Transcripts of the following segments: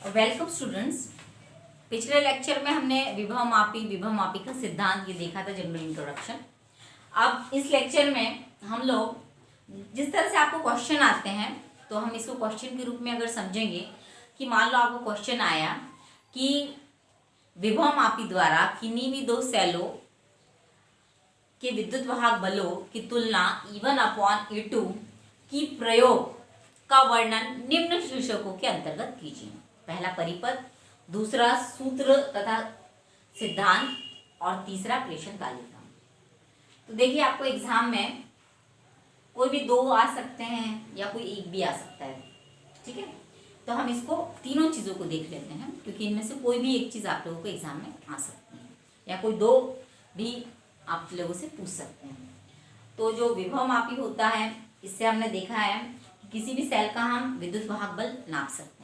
Welcome students. पिछले lecture में हमने विभव मापी का सिद्धांत ये देखा था, जनरल इंट्रोडक्शन। अब इस लेक्चर में हम लोग जिस तरह से आपको क्वेश्चन आते हैं तो हम इसको क्वेश्चन के रूप में अगर समझेंगे कि मान लो आपको क्वेश्चन आया कि विभव मापी द्वारा किन्हीं भी दो सेलों के विद्युत वाहक बलों की तुलना E1/E2 की प्रयोग का वर्णन निम्न शीर्षकों के अंतर्गत कीजिए। पहला परिपथ, दूसरा सूत्र तथा सिद्धांत और तीसरा प्रेषण तालिका। तो देखिए, आपको एग्जाम में कोई भी दो आ सकते हैं या कोई एक भी आ सकता है, ठीक है। तो हम इसको तीनों चीज़ों को देख लेते हैं, क्योंकि इनमें से कोई भी एक चीज़ आप लोगों को एग्जाम में आ सकती है या कोई दो भी आप लोगों से पूछ सकते हैं। तो जो विभव मापी होता है, इससे हमने देखा है कि किसी भी सेल का हम विद्युत वाहक बल नाप सकते हैं।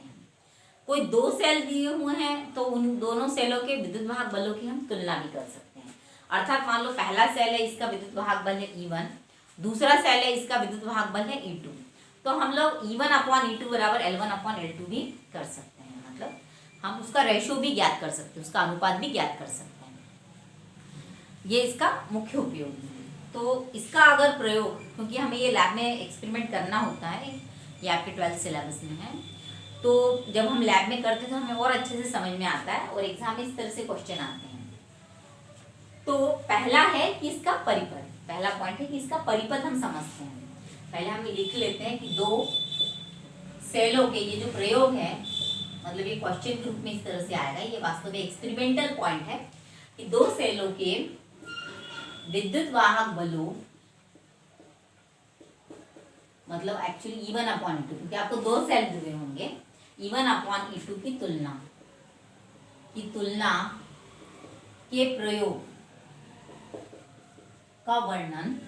कोई दो सेल दिए हुए हैं तो उन दोनों सेलों के विद्युत वाहक बलों की हम तुलना भी कर सकते हैं। अर्थात मान लो पहला सेल है, इसका विद्युत वाहक बल है E1, दूसरा सेल है, इसका विद्युत वाहक बल है E2, तो हम लोग E1/E2 बराबर L1/L2 भी कर सकते हैं। मतलब हम उसका रेशो भी ज्ञात कर सकते हैं, उसका अनुपात भी ज्ञात कर सकते हैं। ये इसका मुख्य उपयोग है। तो इसका अगर प्रयोग, क्योंकि हमें ये लैब में एक्सपेरिमेंट करना होता है, ये आपके 12th सिलेबस में है, तो जब हम लैब में करते हैं तो हमें और अच्छे से समझ में आता है और एग्जाम में इस तरह से क्वेश्चन आते हैं। तो पहला है कि इसका परिपथ, पहला पॉइंट है कि इसका परिपथ हम समझते हैं। पहले हम लिख लेते हैं कि दो सेलों के ये जो प्रयोग है, मतलब ये क्वेश्चन के रूप में इस तरह से आएगा, ये वास्तव में एक्सपेरिमेंटल पॉइंट है कि दो सेलों के विद्युत वाहक बलों, मतलब एक्चुअली E1/E2, क्योंकि आपको दो सेल दिए होंगे, E1/E2 की तुलना के प्रयोग का वर्णन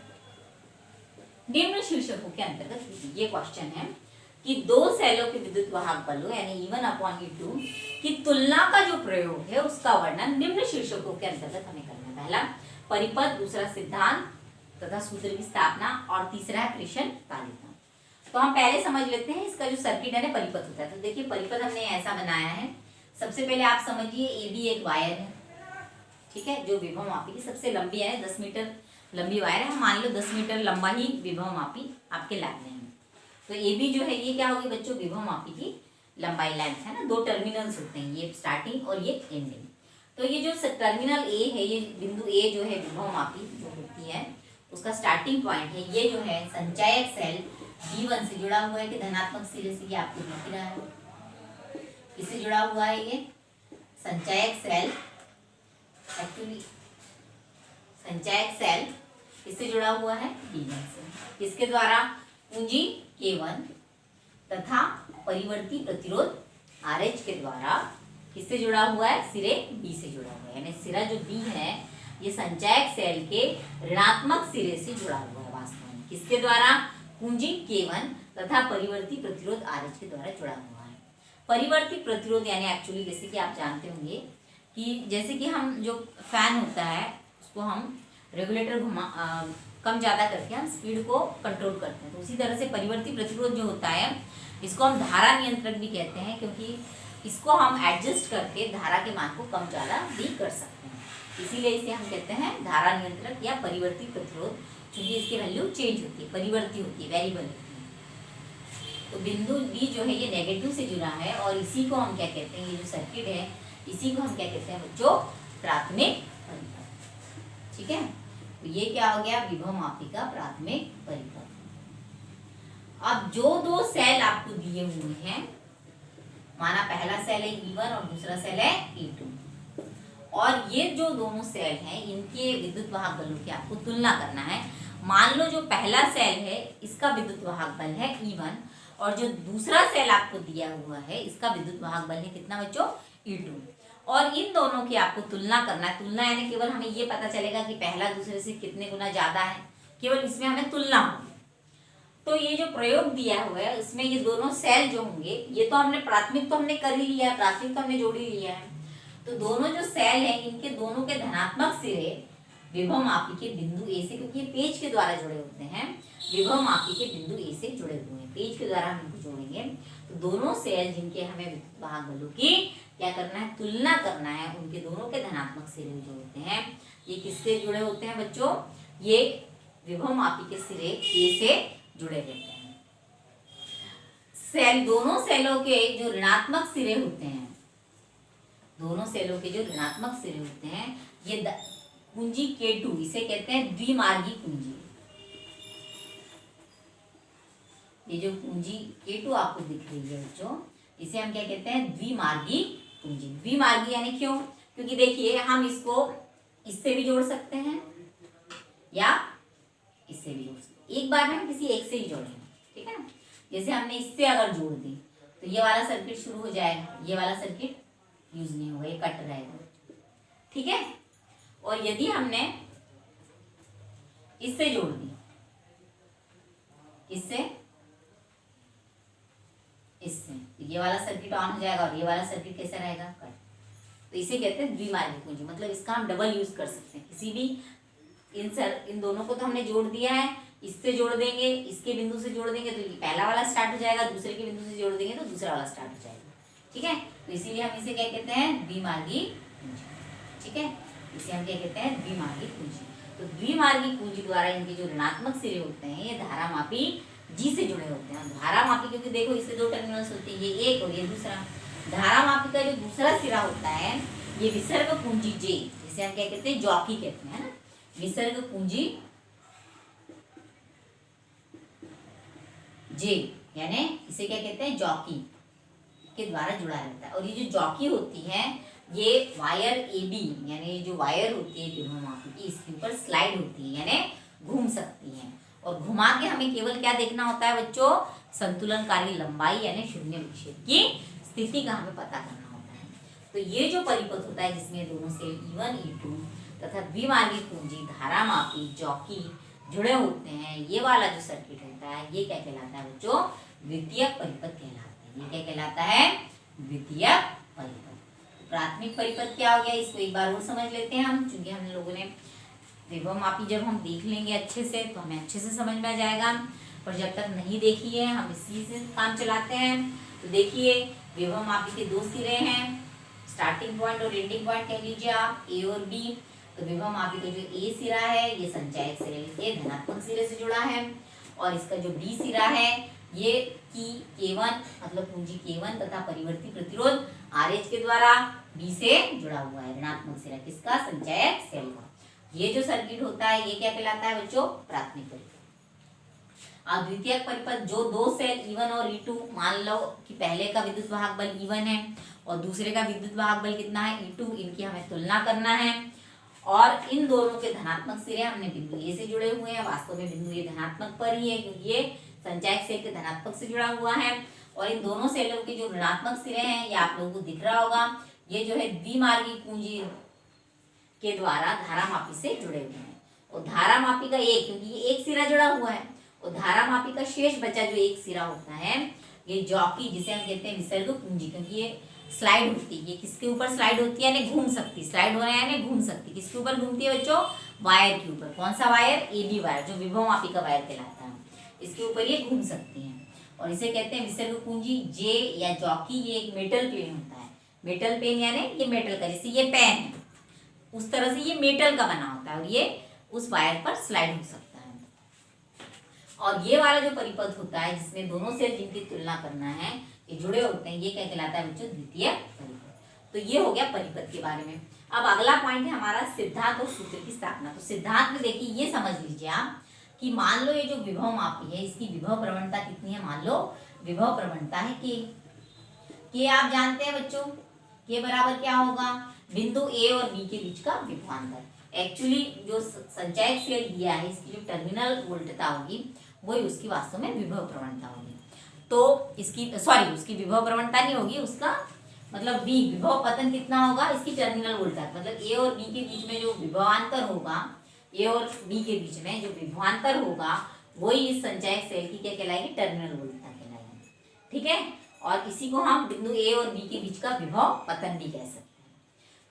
निम्न शीर्षकों के अंतर्गत। ये क्वेश्चन है कि दो सेलों के विद्युत वाहक बलों यानी E1/E2 की तुलना का जो प्रयोग है उसका वर्णन निम्न शीर्षकों के अंतर्गत हमें करना है। पहला परिपथ, दूसरा सिद्धांत तथा सूत्र की स्थापना और तीसरा है प्रेषण तालिका। तो हम पहले समझ लेते हैं इसका जो सर्किट है ना, परिपथ होता है। तो देखिए, परिपथ हमने ऐसा बनाया है। सबसे पहले आप समझिए AB एक वायर है, ठीक है, जो विभव मापी की सबसे लंबी है, 10 मीटर लंबी वायर है। हम मान लो 10 मीटर लंबा ही विभव मापी आपके लैब में है। तो AB जो है ये क्या होगी बच्चों, विभव मापी की लंबाई, लेंथ है ना। दो टर्मिनल्स होते हैं, ये स्टार्टिंग और ये एंडिंग। तो ये जो टर्मिनल A है, ये बिंदु A जो है विभव मापी जो होती है उसका स्टार्टिंग पॉइंट है। ये जो है संचायक सेल B1 से जुड़ा हुआ है कि धनात्मक सिरे से, ये आपको दिख रहा है। किससे जुड़ा हुआ है ये संचायक सेल, एक्चुअली संचायक सेल किससे जुड़ा हुआ है, B1 से। किसके द्वारा, पूंजी K1 तथा परिवर्ती प्रतिरोध RH के द्वारा किससे जुड़ा हुआ है, सिरे B से जुड़ा हुआ है। यानी सिरा जो B है ये संचायक सेल के ऋणात्मक सिरे से जुड़ा हुआ है वास्तव में। किसके द्वारा, पूंजी K1 तथा परिवर्ती प्रतिरोध RH के द्वारा जुड़ा हुआ है। परिवर्ती प्रतिरोध यानी एक्चुअली जैसे कि आप जानते होंगे कि जैसे कि हम जो फैन होता है उसको हम रेगुलेटर कम ज़्यादा करके हम स्पीड को कंट्रोल करते हैं, तो उसी तरह से परिवर्ती प्रतिरोध जो होता है इसको हम धारा नियंत्रक भी कहते हैं, क्योंकि इसको हम एडजस्ट करके धारा के मान को कम ज़्यादा भी कर सकते हैं। इसीलिए इसे हम कहते हैं धारा नियंत्रक या परिवर्ती प्रतिरोध, क्योंकि इसकी वैल्यू चेंज होती है, परिवर्ती होती है, वेरिएबल होती है। तो बिंदु B जो है ये नेगेटिव से जुड़ा है और इसी को हम क्या कहते हैं, ये जो सर्किट है इसी को हम क्या कहते हैं बच्चों, प्राथमिक परिपथ, ठीक है। तो ये क्या हो गया, विभव मापी का प्राथमिक परिपथ। अब जो दो सेल आपको दिए हुए हैं, माना पहला सेल है E1 और दूसरा सेल है E2, और ये जो दोनों सेल हैं इनके विद्युत वाहक बलों की आपको तुलना करना है। मान लो जो पहला सेल है इसका विद्युत वाहक बल है E1 और जो दूसरा सेल आपको दिया हुआ है इसका विद्युत वाहक बल है कितना बच्चों, E2, और इन दोनों की आपको तुलना करना है। तुलना यानी केवल हमें ये पता चलेगा कि पहला दूसरे से कितने गुना ज्यादा है, केवल इसमें हमें तुलना होगी। तो ये जो प्रयोग दिया हुआ है इसमें ये दोनों सेल जो होंगे, ये तो हमने प्राथमिक तो हमने कर ही लिया है, प्राथमिक तो हमने जोड़ ही लिया है। तो दोनों जो सेल हैं इनके दोनों के धनात्मक सिरे विभव मापी के बिंदु A से, क्योंकि ये पेज के द्वारा जुड़े होते हैं, विभव मापी के बिंदु A से जुड़े हुए हैं, पेज के द्वारा हम इनको जोड़ेंगे। तो तो दोनों सेल जिनके हमें विद्युत वाहक बलों की क्या करना है, तुलना करना है, उनके दोनों के धनात्मक सिरे जो होते हैं ये किससे जुड़े होते हैं बच्चों, ये विभवमापी के सिरे ए से जुड़े रहते हैं। सेल दोनों सेलों के जो ऋणात्मक सिरे होते हैं, दोनों सेलों के जो ऋणात्मक सिरे होते हैं ये कुंजी K2, इसे कहते हैं द्विमार्गी कुंजी। ये जो कुंजी K2 आपको दिख रही है बच्चों, इसे हम क्या कहते हैं, द्विमार्गी कुंजी। द्विमार्गी यानी क्यों, क्योंकि देखिए हम इसको इससे भी जोड़ सकते हैं या इससे भी जोड़ सकते हैं, एक बार में हम किसी एक से ही जोड़ेंगे, ठीक है ना। जैसे हमने इससे अगर जोड़ दी तो ये वाला सर्किट शुरू हो जाएगा, ये वाला सर्किट यूज नहीं होगा, ये कट रहेगा, ठीक है। और यदि हमने इससे जोड़ दी, इससे तो ये वाला सर्किट ऑन हो जाएगा और ये वाला सर्किट कैसे रहेगा, कट। तो इसे कहते हैं द्विमार्गी कुंजी, मतलब इसका हम डबल यूज कर सकते हैं। किसी भी इन दोनों को तो हमने जोड़ दिया है, इससे जोड़ देंगे, इसके बिंदु से जोड़ देंगे तो ये पहला वाला स्टार्ट हो जाएगा, दूसरे के बिंदु से जोड़ देंगे तो दूसरा वाला स्टार्ट हो जाएगा, ठीक है। तो इसीलिए हम इसे क्या कहते हैं, द्विमार्गी कुंजी, ठीक है। इसे हम क्या कहते हैं, द्विमार्गी कुंजी। तो द्विमार्गी कुंजी द्वारा इनके जो ऋणात्मक सिरे होते हैं ये धारामापी जी से जुड़े होते हैं। धारामापी क्योंकि देखो इसके दो टर्मिनल्स होते हैं, ये एक और ये दूसरा। धारामापी का जो दूसरा सिरा होता है ये विसर्ग कुंजी जे, जिसे हम क्या कहते हैं, जॉकी कहते हैं ना, विसर्ग कुंजी जे, यानी इसे क्या कहते हैं, जॉकी के द्वारा जुड़ा रहता है। और ये जो जॉकी होती है ये वायर AB, यानी जो वायर होती है विभवमापी की, इसके ऊपर स्लाइड होती है, यानी घूम सकती है। और घुमा के हमें केवल क्या देखना होता है बच्चों, संतुलनकारी लंबाई यानी शून्य विक्षेप की स्थिति का हमें पता करना होता है। तो ये जो परिपथ होता है जिसमें दोनों सेल E1 E2 तथा द्विमार्गी कुंजी धारामापी जॉकी जुड़े होते हैं, ये वाला जो सर्किट होता है ये क्या कहलाता है बच्चों, द्वितीयक परिपथ कहलाता है। ये क्या कहलाता है, द्वितीयक परिपथ। प्राथमिक परिपथ क्या हो गया, इसको एक बार और समझ लेते हैं हम, क्योंकि हम लोगों ने विभवमापी जब हम देख लेंगे अच्छे से तो हमें अच्छे से समझ में आ जाएगा, और जब तक नहीं देखी है हम इसी से काम चलाते हैं। तो देखिए विभवमापी के दो सिरे हैं, स्टार्टिंग पॉइंट और एंडिंग पॉइंट कह लीजिए आप, ए और बी। तो विभवमापी का जो ए सिरा है ये संचायक सिरे के धनात्मक सिरे से जुड़ा है, और इसका जो बी सिरा है ये K1 मतलब कुंजी K1 तथा परिवर्ती प्रतिरोध RH के द्वारा बी से जुड़ा हुआ है, ऋणात्मक सिरा किसका, संचायक सेल का। ये जो सर्किट होता है ये क्या कहलाता है बच्चों, प्राथमिक परिपथ। अब द्वितीयक परिपथ, जो दो सेल E1 और E2, मान लो कि पहले का विद्युत वाहक बल E1 है और दूसरे का विद्युत वाहक बल कितना है, E2, इनकी हमें तुलना करना है। और इन दोनों के धनात्मक सिरे हमने बिंदु ए से जुड़े हुए हैं, वास्तव में बिंदु ए धनात्मक पर ही है क्योंकि ये संचायक सेल के धनात्मक से जुड़ा हुआ है। और इन दोनों सेलों के जो ऋणात्मक सिरे हैं ये आप लोगों को दिख रहा होगा, ये जो है द्विमार्गी कुंजी के द्वारा धारामापी से जुड़े हुए हैं। और धारामापी का एक, क्योंकि ये एक सिरा जुड़ा हुआ है, और धारामापी का शेष बचा जो एक सिरा होता है ये जॉकी, जिसे हम कहते हैं विसर्ग कुंजी, क्योंकि ये स्लाइड होती है। ये किसके ऊपर स्लाइड होती है, यानी घूम सकती, स्लाइड होना यानी घूम सकती। किसके ऊपर घूमती है बच्चों, वायर के ऊपर। कौन सा वायर, AB वायर, जो विभवमापी का वायर कहलाता है, इसके ऊपर ये घूम सकती है। और इसे कहते हैं विसर्ग कुंजी जे या जॉकी। ये एक मेटल पेन होता है, मेटल पेन यानी ये मेटल का, जैसे ये पेन है उस तरह से ये मेटल का बना होता है, और ये उस वायर पर स्लाइड हो सकता है। और ये वाला जो परिपथ होता है जिसमें दोनों सेल जिनकी तुलना करना है ये जुड़े होते हैं, ये क्या कहलाता है बच्चों, द्वितीय परिपथ। तो ये हो गया परिपथ के बारे में। अब अगला पॉइंट है हमारा सिद्धांत और सूत्र की स्थापना। तो सिद्धांत में देखिए ये समझ लीजिए आप कि मान लो ये जो विभवमापी है इसकी विभव प्रवणता कितनी है, मान लो विभव प्रवणता है के आप जानते हैं बच्चों, के बराबर क्या होगा, बिंदु ए और बी के बीच का विभवांतर। एक्चुअली जो संचायक सेल दिया है इसकी जो टर्मिनल वोल्टता होगी वही उसकी वास्तव में विभव प्रवणता होगी। तो इसकी उसकी विभव प्रवणता नहीं होगी, उसका मतलब बी विभव पतन कितना होगा, इसकी टर्मिनल वोल्टता, मतलब ए और बी के बीच में जो विभवांतर होगा, ए और बी के बीच में जो विभवांतर होगा वही इस संचायक सेल की क्या कहलाएगी, टर्मिनल वोल्टता कहलाएगी, ठीक है। और इसी को हम बिंदु ए और बी के बीच का विभव पतन भी कह सकते हैं।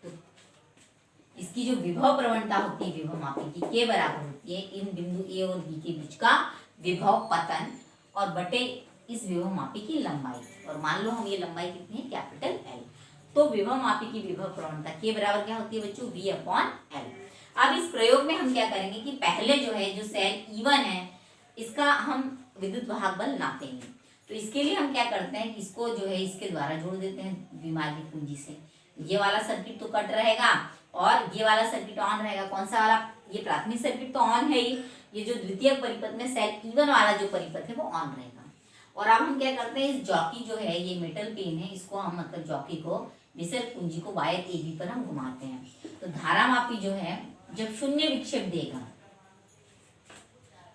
तो इसकी जो विभव प्रवणता होती है विभवमापी की, के बराबर होती है इन बिंदु ए और बी के बीच का विभव पतन, और बटे इस विभवमापी की लंबाई। और मान लो हम ये लंबाई कितनी है, कैपिटल L। तो विभवमापी की विभव प्रवणता के बराबर क्या होती है बच्चों, V/L। अब इस प्रयोग में हम क्या करेंगे कि पहले जो है जो सेल E1 है इसका हम विद्युत वाहक बल नापेंगे। तो इसके लिए हम क्या करते हैं, इसको जो है इसके द्वारा जोड़ देते हैं द्विमार्गी कुंजी से। ये वाला सर्किट तो कट रहेगा और ये वाला सर्किट ऑन रहेगा। कौन सा वाला, ये प्राथमिक सर्किट तो ऑन है ही, ये जो द्वितीयक परिपथ में सेल E1 वाला जो परिपथ है वो ऑन रहेगा। और अब हम क्या करते हैं, इस जॉकी जो है ये मेटल पेन है, इसको हम मतलब जॉकी को विसर्ग कुंजी को वायर AB पर हम घुमाते हैं। तो धारामापी जो है जब शून्य विक्षेप देगा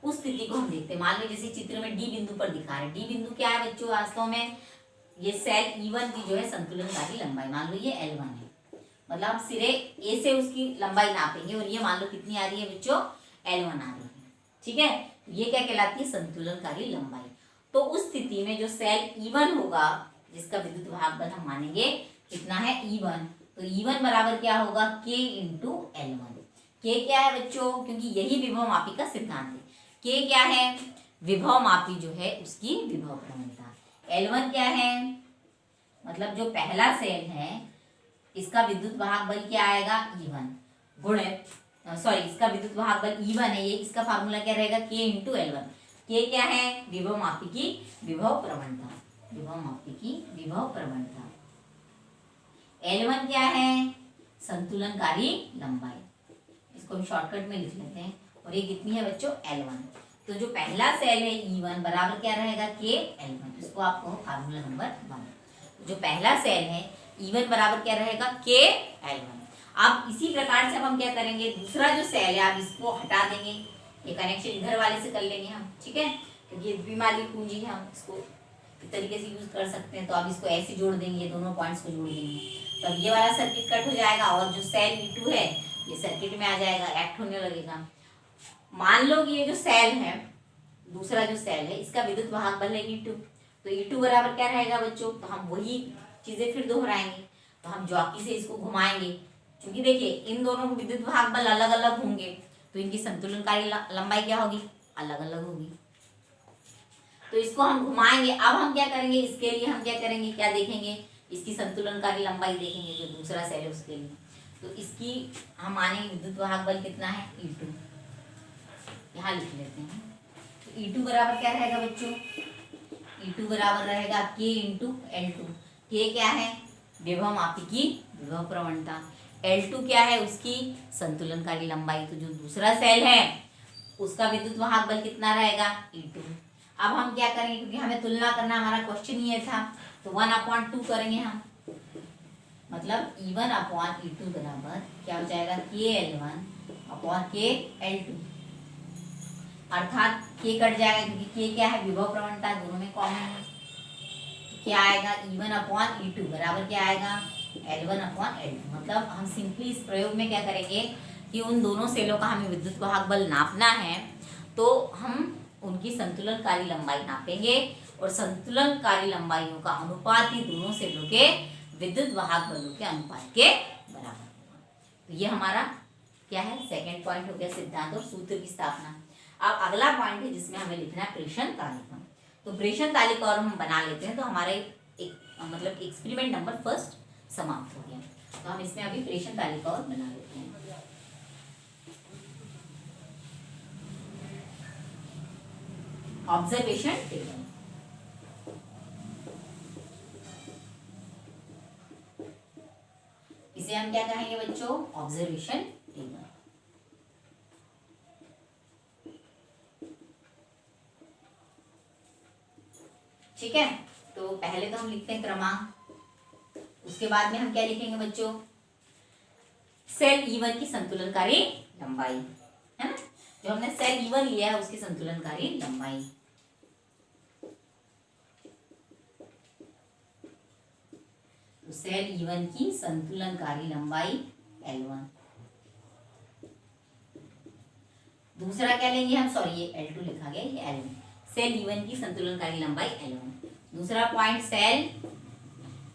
उस स्थिति को हम देखते हैं। मान लो जैसे चित्र में D बिंदु पर दिखा रहे, D बिंदु क्या है बच्चों, वास्तव में ये सेल E1 की जो है संतुलनकारी लंबाई, मान लो ये L1 है, मतलब हम सिरे A से उसकी लंबाई नापेंगे और ये मान लो कितनी आ रही है बच्चों, L1 आ रही है। ठीक है, ये क्या कहलाती है, संतुलनकारी लंबाई। तो उस स्थिति में जो सेल E1 होगा जिसका विद्युत वाहक बल हम मानेंगे कितना है, E1, तो E1 बराबर क्या होगा, K × L1। K क्या है बच्चों, क्योंकि यही विभवमापी का सिद्धांत है। K क्या है, विभवमापी जो है उसकी विभव प्रवणता। L1 क्या है, मतलब जो पहला सेल है इसका विद्युत वाहक बल क्या आएगा, E1 गुणित, सॉरी इसका विद्युत वाहक बल E1 है, ये इसका फार्मूला क्या रहेगा, K × L1। K क्या है, विभवमापी की विभव प्रवणता, विभवमापी की विभव प्रवणता। L1 क्या है, संतुलनकारी लंबाई, इसको हम शॉर्टकट में लिख लेते हैं। और ये कितनी है बच्चों, L1। तो जो पहला सेल है E1 बराबर क्या रहेगा, K L1, इसको आपको फार्मूला नंबर 1। जो पहला सेल है E1 बराबर क्या रहेगा, K L1। अब इसी प्रकार से अब हम क्या करेंगे, दूसरा जो सेल है आप इसको हटा देंगे, ये कनेक्शन इधर वाले से कर लेंगे हम, ठीक है, क्योंकि ये द्विमार्गी कुंजी है, हम इसको इस तरीके से यूज कर सकते हैं। तो अब इसको ऐसे जोड़ देंगे, ये दोनों पॉइंट्स को जोड़ देंगे, तो अब ये वाला सर्किट कट हो जाएगा और जो सेल E2 है ये सर्किट में आ जाएगा, एक्ट होने लगेगा। मान लो कि ये जो सेल है, दूसरा जो सेल है इसका विद्युत वाहक बल है E2, तो E2 बराबर क्या रहेगा बच्चों, तो हम वही चीजें फिर दोहराएंगे। तो हम जॉकी से इसको घुमाएंगे, क्योंकि देखिए इन दोनों के विद्युत वाहक बल अलग अलग होंगे, तो इनकी संतुलनकारी लंबाई क्या होगी, अलग अलग होगी। तो इसको हम घुमाएंगे। अब हम क्या करेंगे, इसके लिए हम क्या करेंगे, क्या देखेंगे, इसकी संतुलनकारी लंबाई देखेंगे, जो दूसरा सेल है उसके लिए। तो इसकी हम मानेंगे विद्युत वाहक बल कितना है, E2, यहाँ लिख लेते हैं। तो E2 बराबर क्या रहेगा बच्चों, E2 बराबर रहेगा K × L2। K क्या है, विभवमापी की विभव प्रवणता, L2 क्या है, उसकी संतुलनकारी लंबाई। तो जो दूसरा सेल है उसका विद्युत वाहक बल कितना रहेगा, E2। अब हम क्या करेंगे, क्योंकि हमें तुलना करना, हमारा क्वेश्चन ये था, तो 1/2 करेंगे हम, मतलब E1/E2 बराबर क्या हो जाएगा, K L1/K L2, अर्थात K कट जाएगा क्योंकि K क्या है, विभव प्रवणता, दोनों में कॉमन है। तो क्या आएगा, E1/E2 बराबर क्या आएगा, L1/L2। मतलब हम सिंपली इस प्रयोग में क्या करेंगे कि उन दोनों सेलों का हमें विद्युत वाहक बल नापना है, तो हम उनकी संतुलनकारी लंबाई नापेंगे और संतुलनकारी लंबाइयों का अनुपात ही दोनों सेलों के विद्युत वाहक बलों के अनुपात के बराबर होगा। तो ये हमारा क्या है, सेकंड पॉइंट हो गया, सिद्धांत और सूत्र की स्थापना। अब अगला पॉइंट है जिसमें हमें लिखना है प्रेषण तालिका। तो प्रेषण तालिका और हम बना लेते हैं, तो हमारे एक मतलब एक्सपेरिमेंट नंबर 1 समाप्त हो गया। तो हम इसमें अभी प्रेषण तालिका और बना लेते हैं। ऑब्जर्वेशन टेबल, इसे हम क्या कहेंगे बच्चों, ऑब्जर्वेशन टेबल। ठीक है, तो पहले तो हम लिखते हैं क्रमांक, उसके बाद में हम क्या लिखेंगे बच्चों, सेल E1 की संतुलनकारी लंबाई, है ना, जो हमने सेल E1 लिया है उसकी संतुलनकारी लंबाई। तो सेल E1 की संतुलनकारी लंबाई L1। दूसरा क्या लेंगे हम, सॉरी ये L2 लिखा गया, ये L1, सेल E1 की संतुलनकारी लंबाई L1। दूसरा पॉइंट, सेल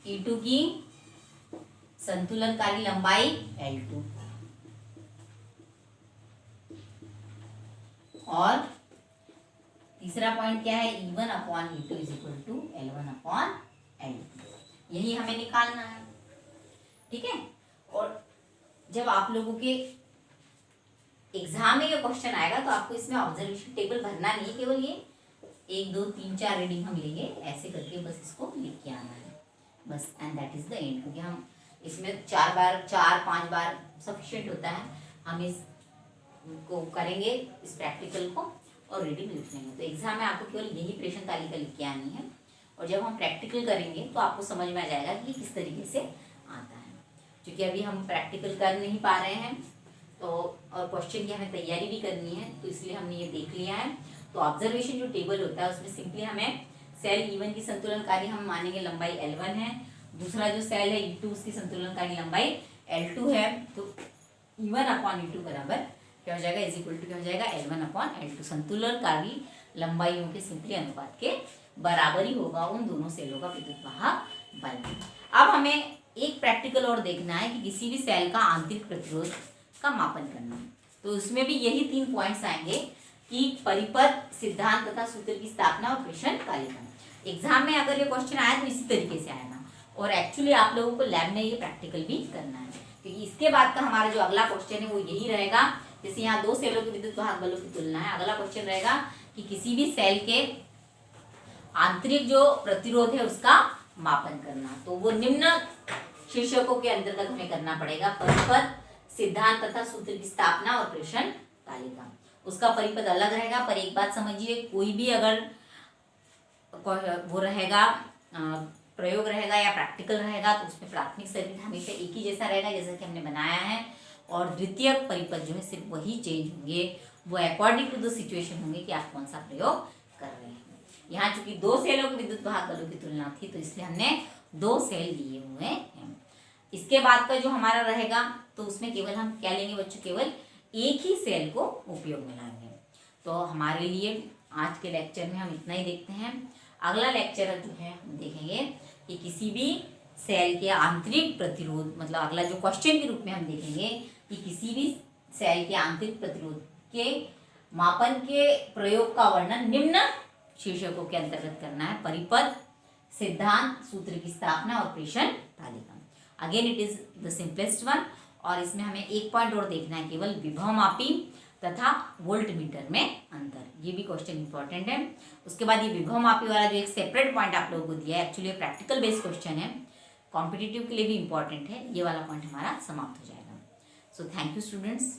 E2 की संतुलनकारी लंबाई L2। और तीसरा पॉइंट क्या है, E1 upon E2 is equal to L1 upon L2, यही हमें निकालना है। ठीक है, और जब आप लोगों के एग्जाम में ये क्वेश्चन आएगा तो आपको इसमें ऑब्जर्वेशन टेबल भरना नहीं है, केवल ये 1 2 3 4 रीडिंग हम लेंगे, ऐसे करके बस इसको लिख के आना है बस, and that is the end. क्योंकि हम इसमें 4 5 बार सफिशिएंट होता है, हम इस को करेंगे इस प्रैक्टिकल को और रीडिंग लिख लेंगे। तो एग्जाम में आपको केवल यही प्रश्न तालिका लिख के आनी है, और जब हम प्रैक्टिकल करेंगे तो आपको समझ में आ जाएगा कि किस तरीके से आता है। क्योंकि अभी हम प्रैक्टिकल कर नहीं पा रहे हैं तो, और क्वेश्चन की हमें तैयारी भी करनी है, तो इसलिए हमने ये देख लिया है। तो ऑब्जर्वेशन जो टेबल होता है उसमें सिंपली हमें सेल E1 की संतुलनकारी हम मानेंगे लंबाई L1 है, दूसरा जो सेल है E2 उसकी संतुलनकारी लंबाई L2 है। तो E1 अपॉन E2 बराबर क्या हो जाएगा, इज इक्वल टू क्या हो जाएगा, L1 अपॉन L2, संतुलनकारी लंबाइयों के सिंपली अनुपात के बराबर ही होगा उन दोनों सेलों का विद्युत वाहक बल। अब हमें एक प्रैक्टिकल और देखना है कि किसी भी सेल का आंतरिक प्रतिरोध का मापन करना है। तो उसमें भी यही 3 पॉइंट्स आएंगे कि परिपथ, सिद्धांत तथा सूत्र की स्थापना और प्रेषण तालिका। एग्जाम में अगर ये क्वेश्चन आया तो इसी तरीके से आएगा, और एक्चुअली आप लोगों को लैब में ये प्रैक्टिकल भी करना है, क्योंकि इसके बाद का हमारा जो अगला क्वेश्चन है वो यही रहेगा। जैसे यहाँ 2 सेलों के विद्युत वाहक बलों की तुलना है, अगला क्वेश्चन रहेगा कि किसी भी सेल के आंतरिक जो प्रतिरोध है उसका मापन करना। तो वो निम्न शीर्षकों के अंतर्गत हमें करना पड़ेगा, परिपथ, सिद्धांत तथा सूत्र की स्थापना और प्रेषण तालिका। उसका परिपथ अलग रहेगा, पर एक बात समझिए, कोई भी अगर वो रहेगा प्रयोग रहेगा या प्रैक्टिकल रहेगा तो उसमें प्राथमिक सर्किट हमेशा एक ही जैसा रहेगा जैसा कि हमने बनाया है, और द्वितीयक परिपथ जो है सिर्फ वही चेंज होंगे, वो अकॉर्डिंग टू द सिचुएशन होंगे कि आप कौन सा प्रयोग कर रहे हैं। यहाँ चूंकि 2 सेलों के विद्युत वाहक बलों की तुलना थी तो इसलिए हमने 2 सेल लिए हुए हैं। इसके बाद का जो हमारा रहेगा तो उसमें केवल हम क्या लेंगे बच्चों, केवल एक ही सेल को उपयोग में लाएंगे। तो हमारे लिए आज के लेक्चर में हम इतना ही देखते हैं। अगला लेक्चर जो है हम देखेंगे कि किसी भी सेल के आंतरिक प्रतिरोध, मतलब अगला जो क्वेश्चन के रूप में हम देखेंगे कि किसी भी सेल के आंतरिक प्रतिरोध के मापन के प्रयोग का वर्णन निम्न शीर्षकों के अंतर्गत करना है, परिपथ, सिद्धांत, सूत्र की स्थापना और प्रेषण तालिका। Again it is the simplest one, और इसमें हमें एक पॉइंट और देखना है, केवल विभव मापी तथा वोल्ट मीटर में अंतर, ये भी क्वेश्चन इंपॉर्टेंट है। उसके बाद ये विभव मापी वाला जो एक सेपरेट पॉइंट आप लोगों को दिया है, एक्चुअली प्रैक्टिकल बेस्ड क्वेश्चन है, कॉम्पिटिटिव के लिए भी इंपॉर्टेंट है, ये वाला पॉइंट हमारा समाप्त हो जाएगा। So thank you students.